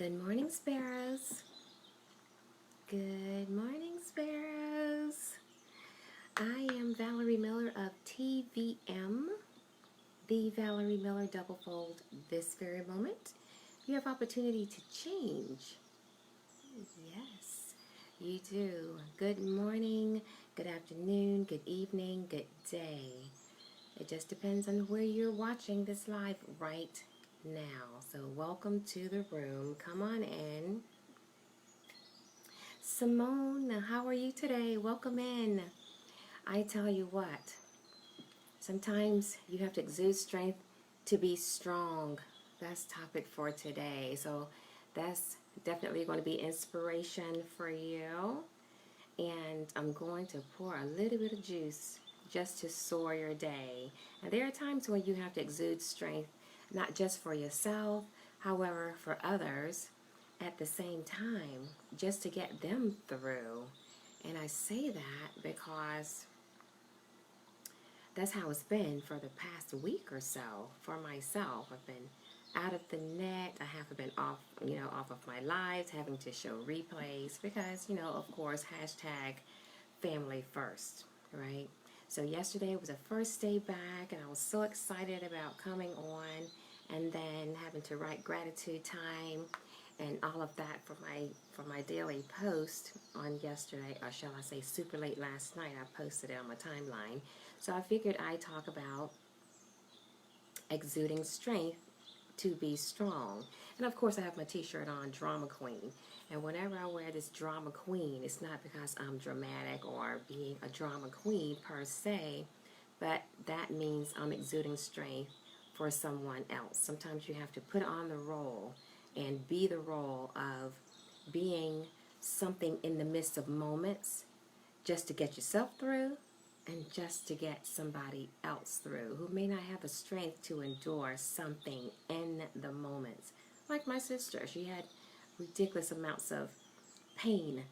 Good morning, Sparrows. Good morning, Sparrows. I am Valerie Miller of TVM, the Valerie Miller Double Fold. This very moment, you have opportunity to change. Yes, you do. Good morning, good afternoon, good evening, good day. It just depends on where you're watching this live right now. So welcome to the room. Come on in. Simone, how are you today? Welcome in. I tell you what, sometimes you have to exude strength to be strong. That's topic for today. So that's definitely going to be inspiration for you. And I'm going to pour a little bit of juice just to soar your day. And there are times when you have to exude strength, not just for yourself, however, for others at the same time, just to get them through. And I say that because that's how it's been for the past week or so for myself. I've been out of the net. I haven't been off of my lives, having to show replays because, of course, hashtag family first, right? So yesterday was the first day back, and I was so excited about coming on and then having to write gratitude time and all of that for my daily post on yesterday, or shall I say super late last night. I posted it on my timeline. So I figured I'd talk about exuding strength to be strong. And of course I have my t-shirt on, Drama Queen. And whenever I wear this Drama Queen, it's not because I'm dramatic or being a drama queen per se, but that means I'm exuding strength for someone else. Sometimes you have to put on the role and be the role of being something in the midst of moments just to get yourself through and just to get somebody else through who may not have the strength to endure something in the moments. Like my sister, she had ridiculous amounts of pain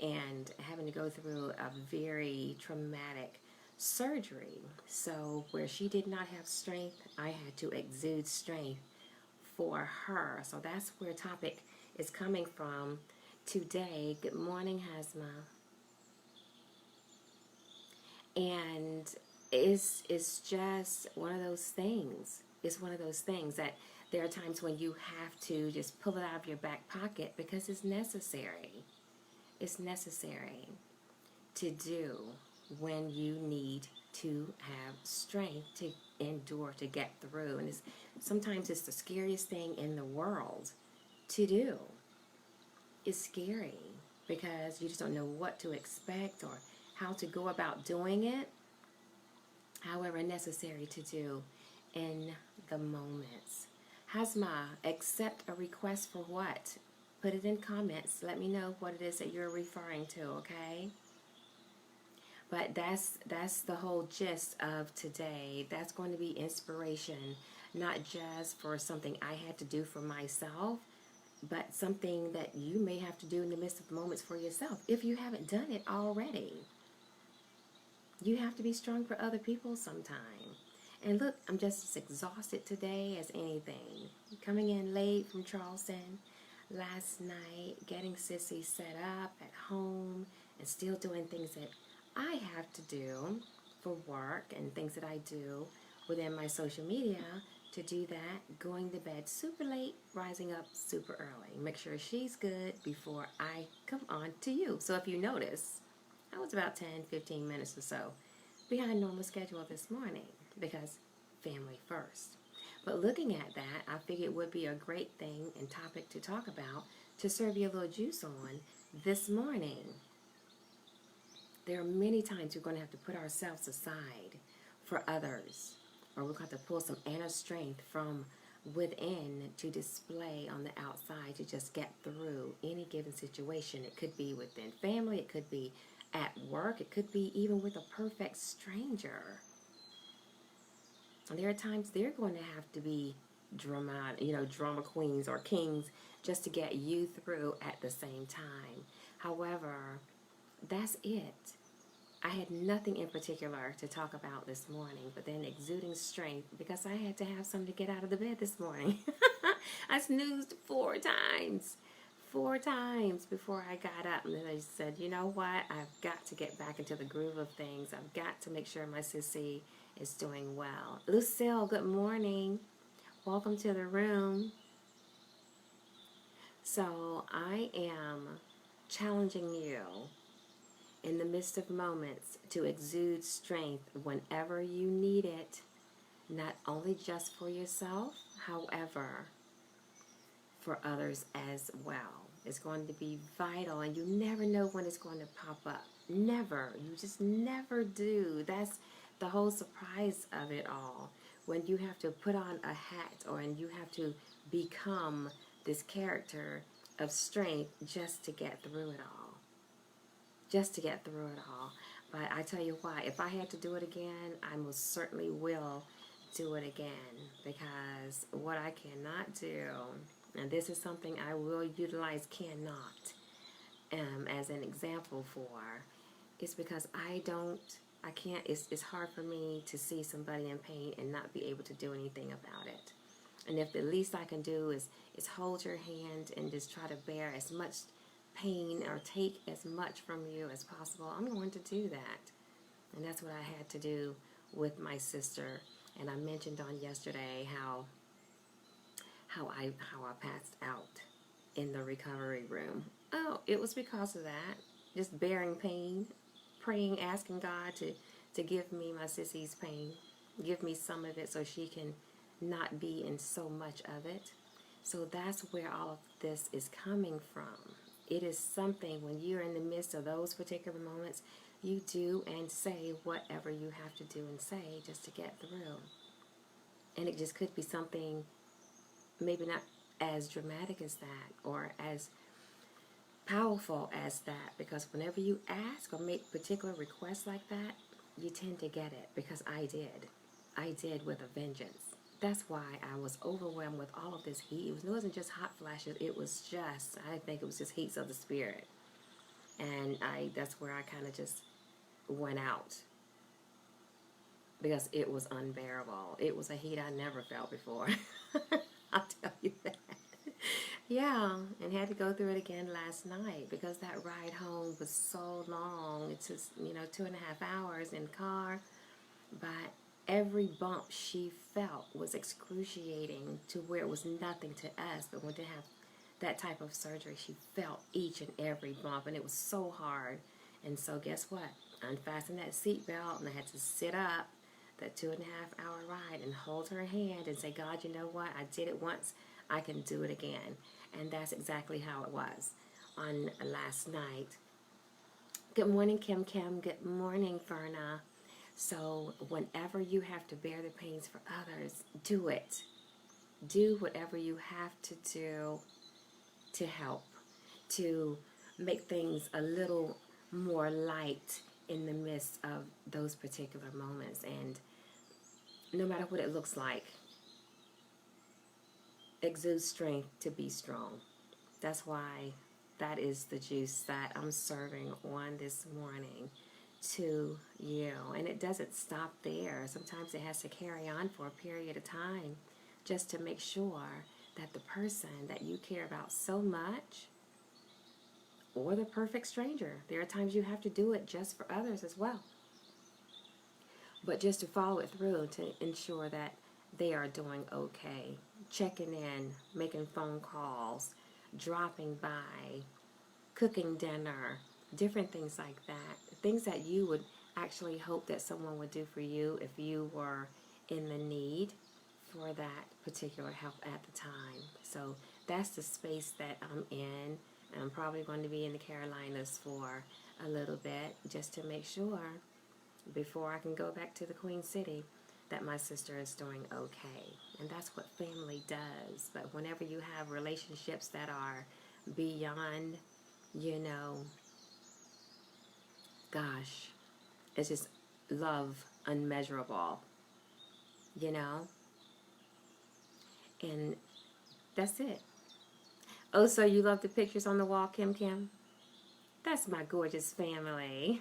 and having to go through a very traumatic surgery. So where she did not have strength, I had to exude strength for her. So that's where topic is coming from today. Good morning, Hasma. And it's just one of those things. It's one of those things that there are times when you have to just pull it out of your back pocket because it's necessary. It's necessary to do when you need to have strength to endure, to get through. And sometimes it's the scariest thing in the world to do. It's scary because you just don't know what to expect or how to go about doing it. However, necessary to do in the moments. Hasma, accept a request for what? Put it in comments. Let me know what it is that you're referring to, okay? But that's the whole gist of today. That's going to be inspiration, not just for something I had to do for myself, but something that you may have to do in the midst of moments for yourself if you haven't done it already. You have to be strong for other people sometime. And look, I'm just as exhausted today as anything. Coming in late from Charleston last night, getting Sissy set up at home, and still doing things that I have to do for work and things that I do within my social media. To do that, going to bed super late, rising up super early. Make sure she's good before I come on to you. So if you notice, I was about 10-15 minutes or so behind normal schedule this morning because family first. But looking at that, I figured it would be a great thing and topic to talk about to serve you a little juice on this morning. There are many times we're going to have to put ourselves aside for others, or we're going to have to pull some inner strength from within to display on the outside to just get through any given situation. It could be within family, it could be at work, it could be even with a perfect stranger. And there are times they're going to have to be drama queens or kings just to get you through at the same time. However, that's it. I had nothing in particular to talk about this morning, but then exuding strength because I had to have something to get out of the bed this morning. I snoozed 4 times. 4 times before I got up. And then I said, you know what? I've got to get back into the groove of things. I've got to make sure my sissy is doing well. Lucille, good morning. Welcome to the room. So I am challenging you in the midst of moments to exude strength whenever you need it, not only just for yourself, however, for others as well. It's going to be vital, and you never know when it's going to pop up. Never. You just never do. That's the whole surprise of it all. When you have to put on a hat, or and you have to become this character of strength just to get through it all. Just to get through it all. But I tell you what, if I had to do it again, I most certainly will do it again, because what I cannot do, and this is something I will utilize cannot as an example for, is because I can't, it's hard for me to see somebody in pain and not be able to do anything about it. And if the least I can do is hold your hand and just try to bear as much pain or take as much from you as possible, I'm going to do that. And that's what I had to do with my sister. And I mentioned on yesterday how I passed out in the recovery room. Oh, it was because of that. Just bearing pain, praying, asking God to give me my sissy's pain, give me some of it so she can not be in so much of it. So that's where all of this is coming from. It is something, when you're in the midst of those particular moments, you do and say whatever you have to do and say just to get through. And it just could be something maybe not as dramatic as that or as powerful as that, because whenever you ask or make particular requests like that, you tend to get it, because I did with a vengeance. That's why I was overwhelmed with all of this heat. It wasn't just hot flashes, it was just, I think it was just heats of the spirit. And that's where I kind of just went out, because it was unbearable. It was a heat I never felt before. I'll tell you that. Yeah, and had to go through it again last night because that ride home was so long. It's just, 2.5 hours in car. But every bump she felt was excruciating, to where it was nothing to us. But when to have that type of surgery, she felt each and every bump, and it was so hard. And so guess what? I unfastened that seatbelt, and I had to sit up that 2.5 hour ride and hold her hand and say, God, you know what? I did it once. I can do it again. And that's exactly how it was on last night. Good morning, Kim Kim. Good morning, Verna. So whenever you have to bear the pains for others, do it. Do whatever you have to do to help, to make things a little more light in the midst of those particular moments. And no matter what it looks like, exude strength to be strong. That's why that is the juice that I'm serving on this morning to you. And it doesn't stop there. Sometimes it has to carry on for a period of time, just to make sure that the person that you care about so much, or the perfect stranger, there are times you have to do it just for others as well, but just to follow it through to ensure that they are doing okay, checking in, making phone calls, dropping by, cooking dinner, different things like that. Things that you would actually hope that someone would do for you if you were in the need for that particular help at the time. So that's the space that I'm in. And I'm probably going to be in the Carolinas for a little bit, just to make sure, before I can go back to the Queen City, that my sister is doing okay. And that's what family does. But whenever you have relationships that are beyond, gosh, it's just love unmeasurable, and that's it. Oh, so you love the pictures on the wall, Kim Kim? That's my gorgeous family.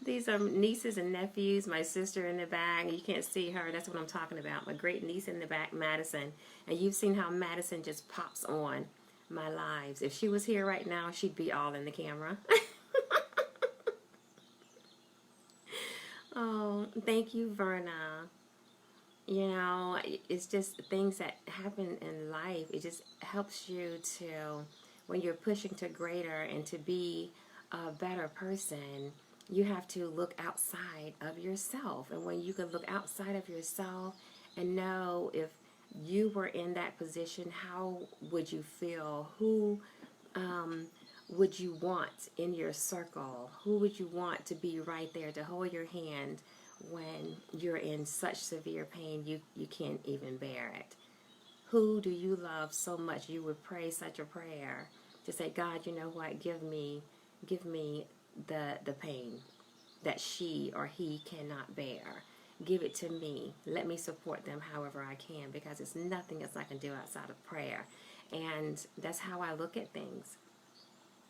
These are nieces and nephews, my sister in the back. You can't see her. That's what I'm talking about. My great niece in the back, Madison. And you've seen how Madison just pops on my lives. If she was here right now, she'd be all in the camera. Oh, thank you, Verna. You know, it's just things that happen in life. It just helps you to, when you're pushing to greater and to be a better person, you have to look outside of yourself. And when you can look outside of yourself and know if you were in that position, how would you feel? Who would you want in your circle? Who would you want to be right there to hold your hand when you're in such severe pain you can't even bear it? Who do you love so much you would pray such a prayer to say, God, you know what, give me the pain that she or he cannot bear. Give it to me. Let me support them however I can, because it's nothing else I can do outside of prayer. And that's how I look at things.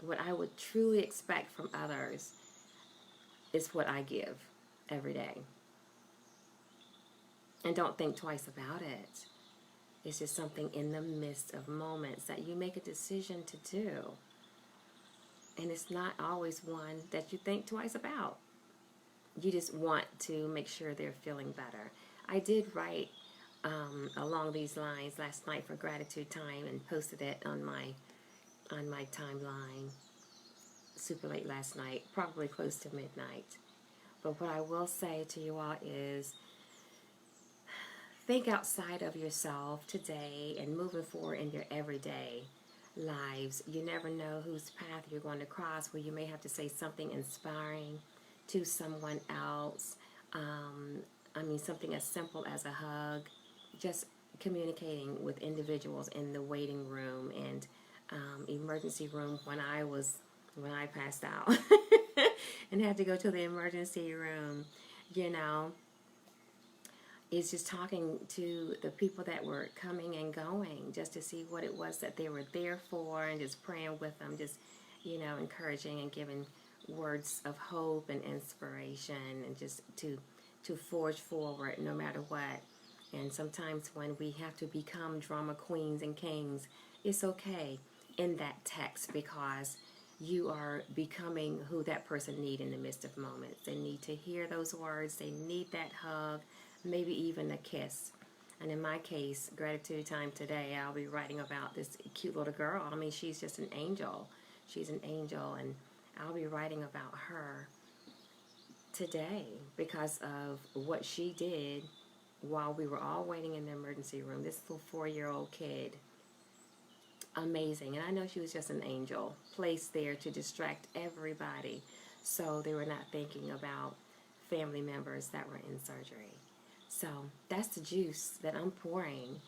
What I would truly expect from others is what I give every day. And don't think twice about it. It's just something in the midst of moments that you make a decision to do. And it's not always one that you think twice about. You just want to make sure they're feeling better. I did write along these lines last night for gratitude time and posted it on my timeline super late last night, probably close to midnight. But what I will say to you all is, think outside of yourself today and moving forward in your everyday lives. You never know whose path you're going to cross, where you may have to say something inspiring to someone else. Something as simple as a hug, just communicating with individuals in the waiting room and emergency room when I passed out and had to go to the emergency room, you know. Is just talking to the people that were coming and going, just to see what it was that they were there for, and just praying with them, just, you know, encouraging and giving words of hope and inspiration, and just to forge forward no matter what. And sometimes when we have to become drama queens and kings, it's okay in that text, because you are becoming who that person needs in the midst of moments. They need to hear those words. They need that hug, maybe even a kiss. And in my case, gratitude time today, I'll be writing about this cute little girl. I mean, she's just an angel. She's an angel, and I'll be writing about her today because of what she did while we were all waiting in the emergency room. This little 4-year-old kid, amazing. And I know she was just an angel placed there to distract everybody, so they were not thinking about family members that were in surgery. So that's the juice that I'm pouring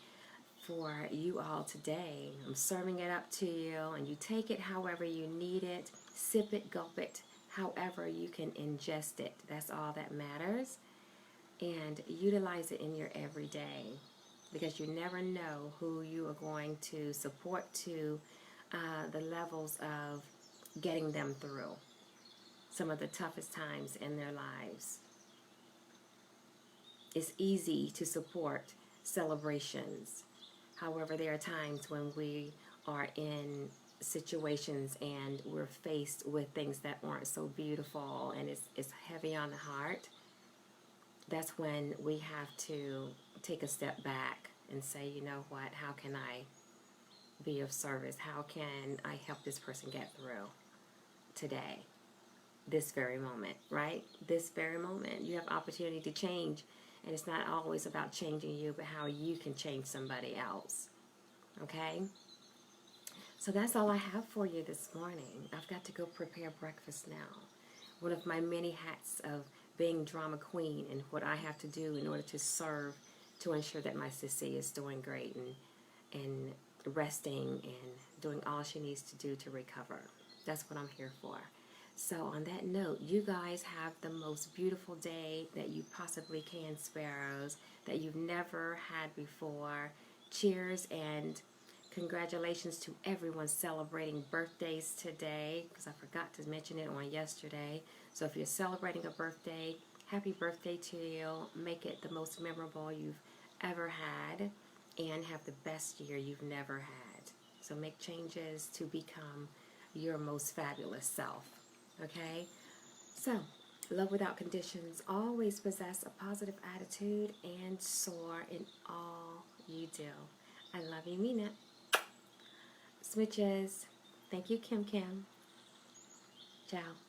for you all today. I'm serving it up to you, and you take it however you need it. Sip it, gulp it, however you can ingest it. That's all that matters. And utilize it in your everyday, because you never know who you are going to support to the levels of getting them through some of the toughest times in their lives. It's easy to support celebrations. However, there are times when we are in situations and we're faced with things that aren't so beautiful, and it's heavy on the heart. That's when we have to take a step back and say, you know what, how can I be of service? How can I help this person get through today? This very moment, right? This very moment. You have opportunity to change, and it's not always about changing you, but how you can change somebody else. Okay? So that's all I have for you this morning. I've got to go prepare breakfast now. One of my many hats of being drama queen, and what I have to do in order to serve, to ensure that my sissy is doing great and resting and doing all she needs to do to recover. That's what I'm here for. So on that note, you guys have the most beautiful day that you possibly can, Sparrows, that you've never had before. Cheers and Congratulations to everyone celebrating birthdays today, because I forgot to mention it on yesterday. So if you're celebrating a birthday, happy birthday to you. Make it the most memorable you've ever had, and have the best year you've never had. So make changes to become your most fabulous self. Okay? So, love without conditions. Always possess a positive attitude and soar in all you do. I love you, mean it. Smooches. Thank you, Kim Kim. Ciao.